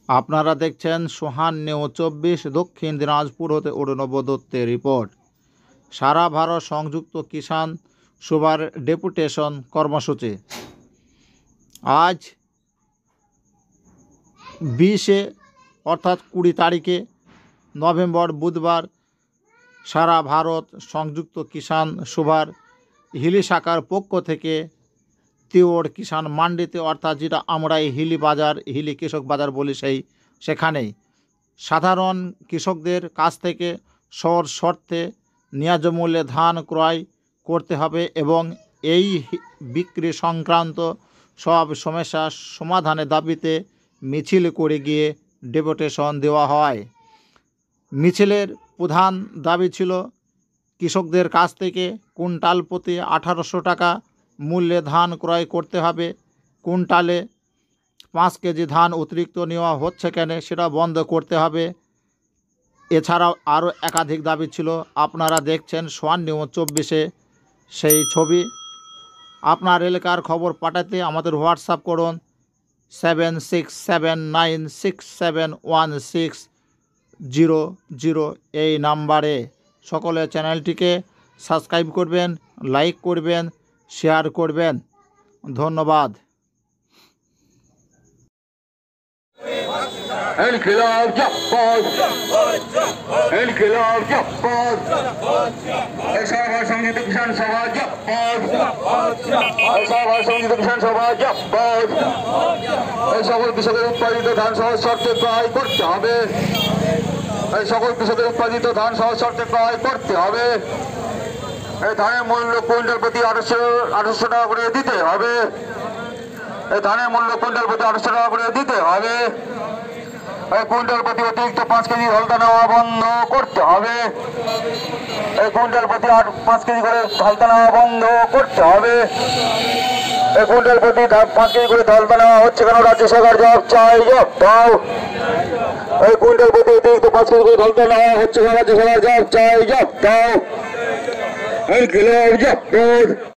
আপনারা দেখছেন সোহান নিউজ 24 দক্ষিণ দিনাজপুর হতে অরুণব দত্তের রিপোর্ট। সারা ভারত সংযুক্ত কিষাণ সভার ডেপুটেশন কর্মসূচি আজ 20 অর্থাৎ 20 তারিখে নভেম্বর বুধবার সারা ভারত সংযুক্ত কিষাণ সভার হিলি শাখার পক্ষ থেকে তিওড় কিষাণ মান্ডিতে, অর্থাৎ যেটা আমরা হিলি বাজার, হিলি কৃষক বাজার বলি, সেখানেই সাধারণ কৃষকদের কাছ থেকে সহজ শর্তে ন্যায্য মূল্যে ধান ক্রয় করতে হবে এবং এই বিক্রি সংক্রান্ত সব সমস্যা সমাধানের দাবিতে মিছিল করে গিয়ে ডেপুটেশন দেওয়া হয়। মিছিলের প্রধান দাবি ছিল কৃষকদের কাছ থেকে কুইন্টাল প্রতি 1800 টাকা মূল্যে ধান ক্রয় করতে হবে। কুইন্টালে 5 কেজি ধান অতিরিক্ত নেওয়া হচ্ছে কেন সেটা বন্ধ করতে হবে। এছাড়াও আরও একাধিক দাবি ছিল। আপনারা দেখছেন সোহান নিউজ 24 সেই ছবি। আপনার এলাকার খবর পাঠাতে আমাদের হোয়াটসঅ্যাপ করুন 7679671600 এই নাম্বারে। সকলে চ্যানেলটিকে সাবস্ক্রাইব করবেন, লাইক করবেন, শেয়ার করবেন। ধন্যবাদ। ইনকিলাব জিন্দাবাদ, ইনকিলাব জিন্দাবাদ, সভা সংযুক্ত কিষাণ সভা জিন্দাবাদ, সভা সংযুক্ত কিষাণ সভা জিন্দাবাদ। এই সকল কৃষকের উৎপাদিত ধান সহজ শর্তে ক্রয় করতে হবে। এই সকল কৃষকের উৎপাদিত ধান সহজ শর্তে ক্রয় করতে হবে। এই ধানের মূল্য কুইন্টাল প্রতি 1800 টাকা করে দিতে হবে। এই ধানের মূল্য কুইন্টাল প্রতি 1800 টাকা করে দিতে হবে। এই কুইন্টাল প্রতি অতিরিক্ত 5 কেজি হালকা নেওয়া বন্ধ করতে হবে। এই কুইন্টাল প্রতি 5 কেজি করে হালকা নেওয়া বন্ধ করতে হবে। এই কুইন্টাল প্রতি 5 কেজি করে হালকা নেওয়া হচ্ছে কেন? রাজ্য সরকার জবাব চাই, জবাব দাও। এই কুইন্টাল প্রতি অতিরিক্ত 5 কেজি করে হালকা নেওয়া হচ্ছে কেন? রাজ্য সরকার জবাব চাই, জবাব দাও। ইনকিলাব জিন্দাবাদ।